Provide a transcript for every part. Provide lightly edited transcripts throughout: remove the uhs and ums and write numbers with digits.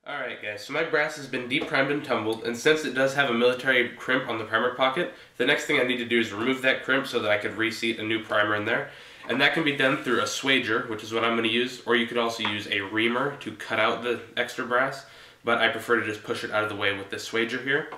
Alright guys, so my brass has been deprimed and tumbled, and since it does have a military crimp on the primer pocket, the next thing I need to do is remove that crimp so that I could reseat a new primer in there. And that can be done through a swager, which is what I'm going to use, or you could also use a reamer to cut out the extra brass, but I prefer to just push it out of the way with this swager here.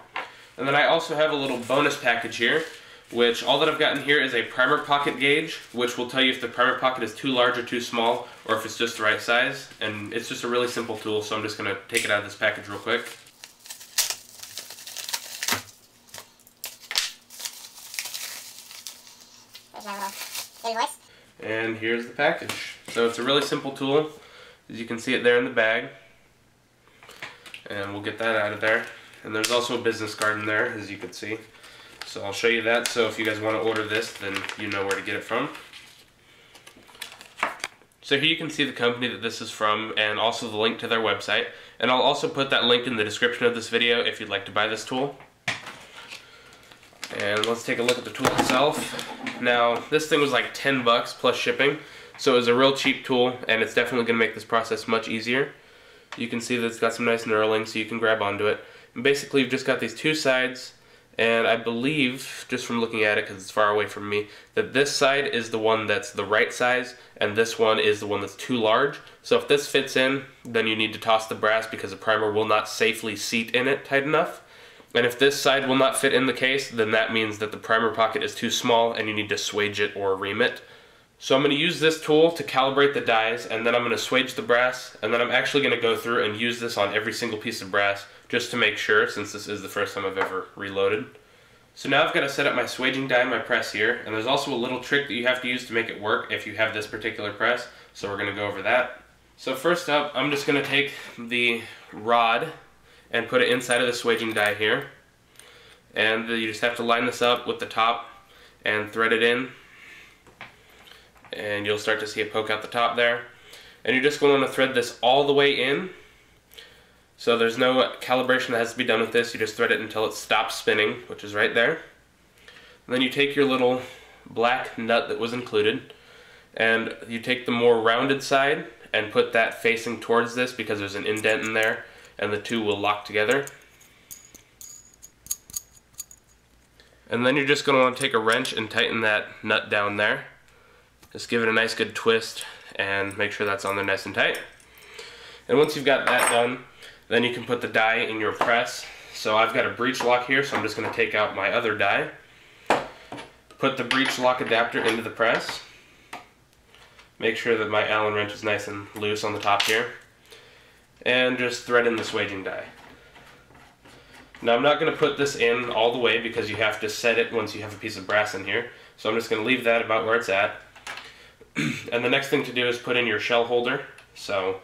And then I also have a little bonus package here, which all that I've gotten here is a primer pocket gauge, which will tell you if the primer pocket is too large or too small, or if it's just the right size. And it's just a really simple tool, so I'm just going to take it out of this package real quick. And here's the package. So it's a really simple tool, as you can see it there in the bag. And we'll get that out of there. And there's also a business card in there, as you can see. So I'll show you that, so if you guys want to order this, then you know where to get it from. So here you can see the company that this is from, and also the link to their website. And I'll also put that link in the description of this video if you'd like to buy this tool. And let's take a look at the tool itself. Now, this thing was like 10 bucks plus shipping, so it was a real cheap tool, and it's definitely going to make this process much easier. You can see that it's got some nice knurling, so you can grab onto it. And basically, you've just got these two sides. And I believe, just from looking at it because it's far away from me, that this side is the one that's the right size and this one is the one that's too large. So if this fits in, then you need to toss the brass because the primer will not safely seat in it tight enough. And if this side will not fit in the case, then that means that the primer pocket is too small and you need to swage it or ream it. So I'm going to use this tool to calibrate the dies, and then I'm going to swage the brass, and then I'm actually going to go through and use this on every single piece of brass just to make sure, since this is the first time I've ever reloaded. So now I've got to set up my swaging die in my press here, and there's also a little trick that you have to use to make it work if you have this particular press, so we're going to go over that. So first up, I'm just going to take the rod and put it inside of the swaging die here, and you just have to line this up with the top and thread it in. And you'll start to see it poke out the top there. And you're just going to want to thread this all the way in. So there's no calibration that has to be done with this. You just thread it until it stops spinning, which is right there. And then you take your little black nut that was included, and you take the more rounded side and put that facing towards this because there's an indent in there, and the two will lock together. And then you're just going to want to take a wrench and tighten that nut down there. Just give it a nice good twist and make sure that's on there nice and tight. And once you've got that done, then you can put the die in your press. So I've got a breech lock here, so I'm just going to take out my other die. Put the breech lock adapter into the press. Make sure that my Allen wrench is nice and loose on the top here. And just thread in the swaging die. Now I'm not going to put this in all the way because you have to set it once you have a piece of brass in here. So I'm just going to leave that about where it's at. And the next thing to do is put in your shell holder. So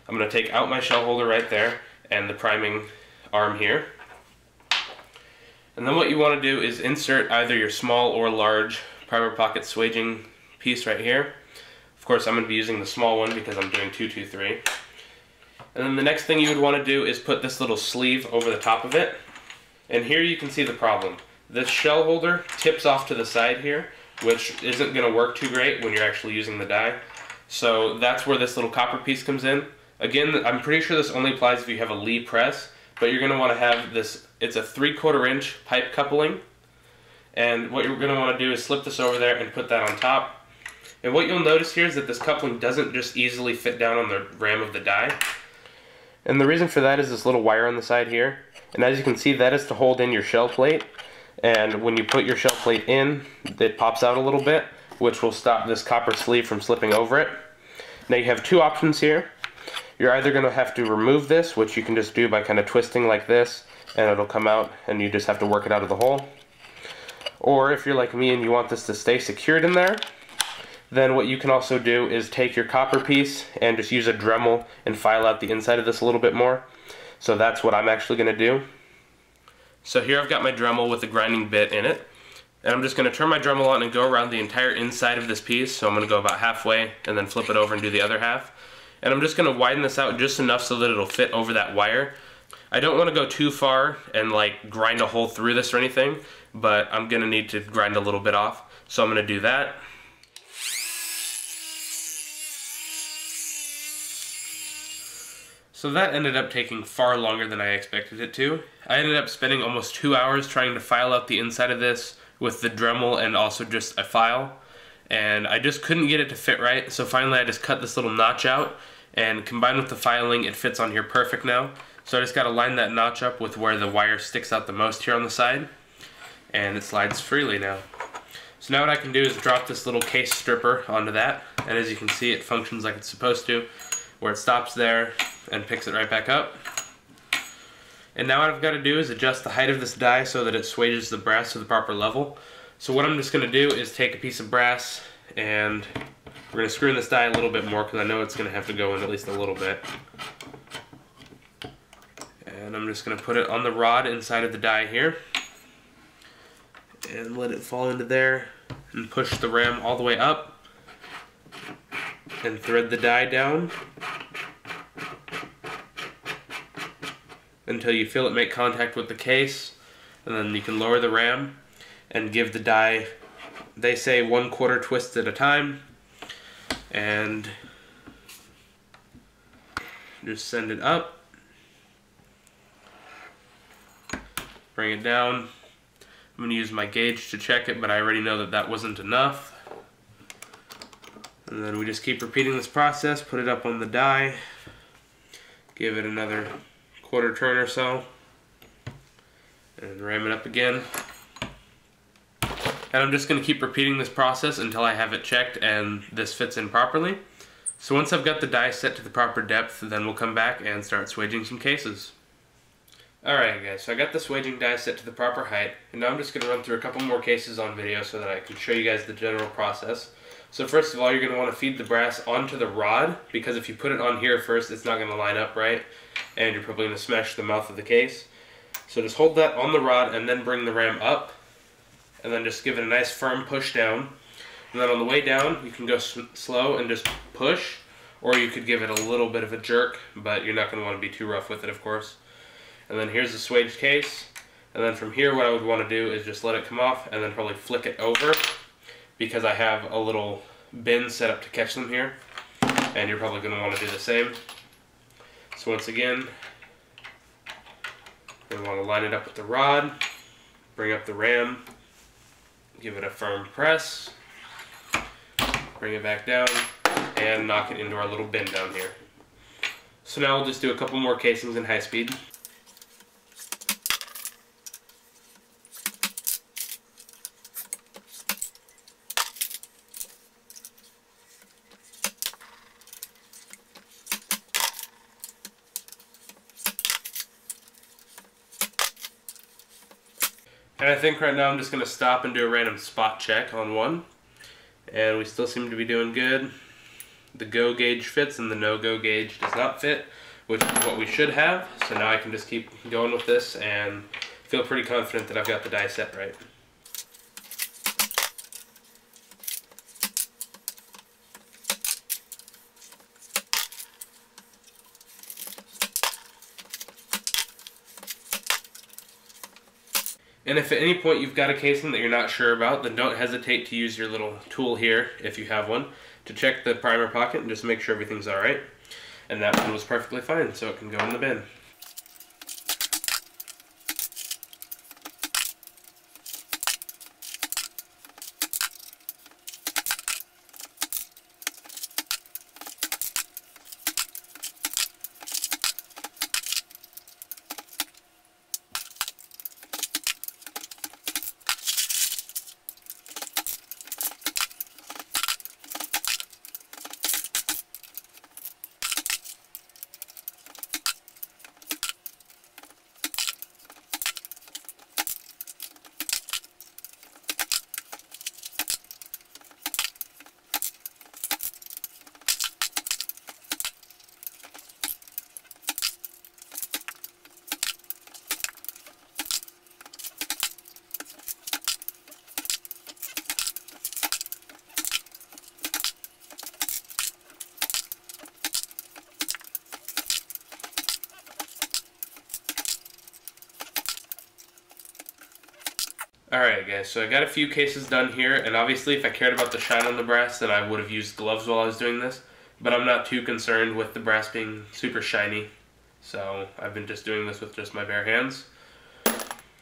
I'm going to take out my shell holder right there and the priming arm here. And then what you want to do is insert either your small or large primer pocket swaging piece right here. Of course I'm going to be using the small one because I'm doing 223. And then the next thing you would want to do is put this little sleeve over the top of it. And here you can see the problem. This shell holder tips off to the side here, which isn't going to work too great when you're actually using the die. So that's where this little copper piece comes in. Again, I'm pretty sure this only applies if you have a Lee press, but you're going to want to have this, it's a 3/4 inch pipe coupling. And what you're going to want to do is slip this over there and put that on top. And what you'll notice here is that this coupling doesn't just easily fit down on the ram of the die. And the reason for that is this little wire on the side here. And as you can see, that is to hold in your shell plate. And when you put your shell plate in, it pops out a little bit, which will stop this copper sleeve from slipping over it. Now you have two options here. You're either going to have to remove this, which you can just do by kind of twisting like this, and it'll come out and you just have to work it out of the hole. Or if you're like me and you want this to stay secured in there, then what you can also do is take your copper piece and just use a Dremel and file out the inside of this a little bit more. So that's what I'm actually going to do. So here I've got my Dremel with the grinding bit in it, and I'm just going to turn my Dremel on and go around the entire inside of this piece. So I'm going to go about halfway and then flip it over and do the other half. And I'm just going to widen this out just enough so that it'll fit over that wire. I don't want to go too far and like grind a hole through this or anything, but I'm going to need to grind a little bit off. So I'm going to do that. So that ended up taking far longer than I expected it to. I ended up spending almost 2 hours trying to file out the inside of this with the Dremel and also just a file. And I just couldn't get it to fit right, so finally I just cut this little notch out, and combined with the filing, it fits on here perfect now. So I just gotta line that notch up with where the wire sticks out the most here on the side, and it slides freely now. So now what I can do is drop this little case stripper onto that, and as you can see, it functions like it's supposed to, where it stops there and picks it right back up. And now what I've got to do is adjust the height of this die so that it swages the brass to the proper level. So what I'm just going to do is take a piece of brass, and we're going to screw in this die a little bit more because I know it's going to have to go in at least a little bit. And I'm just going to put it on the rod inside of the die here, and let it fall into there, and push the ram all the way up, and thread the die down until you feel it make contact with the case, and then you can lower the ram and give the die, they say 1/4 twist at a time, and just send it up, bring it down. I'm going to use my gauge to check it, but I already know that that wasn't enough. And then we just keep repeating this process, put it up on the die, give it another 1/4 turn or so, and ram it up again. And I'm just going to keep repeating this process until I have it checked and this fits in properly. So once I've got the die set to the proper depth, then we'll come back and start swaging some cases. Alright guys, so I got the swaging die set to the proper height, and now I'm just going to run through a couple more cases on video so that I can show you guys the general process. So first of all, you're going to want to feed the brass onto the rod, because if you put it on here first, it's not going to line up right, and you're probably going to smash the mouth of the case. So just hold that on the rod and then bring the ram up, and then just give it a nice firm push down. And then on the way down, you can go slow and just push, or you could give it a little bit of a jerk, but you're not going to want to be too rough with it, of course. And then here's the swage case, and then from here what I would want to do is just let it come off and then probably flick it over, because I have a little bin set up to catch them here, and you're probably going to want to do the same. So once again, we want to line it up with the rod, bring up the ram, give it a firm press, bring it back down, and knock it into our little bin down here. So now we'll just do a couple more casings in high speed. And I think right now I'm just going to stop and do a random spot check on one. And we still seem to be doing good. The go gauge fits and the no go gauge does not fit, which is what we should have. So now I can just keep going with this and feel pretty confident that I've got the die set right. And if at any point you've got a casing that you're not sure about, then don't hesitate to use your little tool here, if you have one, to check the primer pocket and just make sure everything's alright. And that one was perfectly fine, so it can go in the bin. Alright guys, so I got a few cases done here, and obviously if I cared about the shine on the brass, then I would have used gloves while I was doing this, but I'm not too concerned with the brass being super shiny. So I've been just doing this with just my bare hands.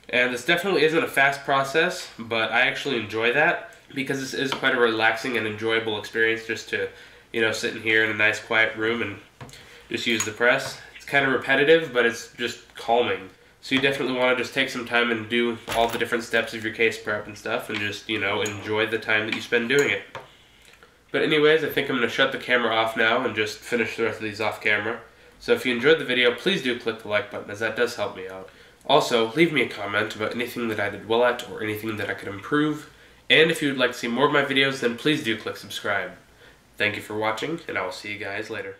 And this definitely isn't a fast process, but I actually enjoy that because this is quite a relaxing and enjoyable experience just to, you know, sit in here in a nice quiet room and just use the press. It's kind of repetitive, but it's just calming. So you definitely want to just take some time and do all the different steps of your case prep and stuff and just, you know, enjoy the time that you spend doing it. But anyways, I think I'm going to shut the camera off now and just finish the rest of these off camera. So if you enjoyed the video, please do click the like button, as that does help me out. Also, leave me a comment about anything that I did well at or anything that I could improve. And if you would like to see more of my videos, then please do click subscribe. Thank you for watching, and I will see you guys later.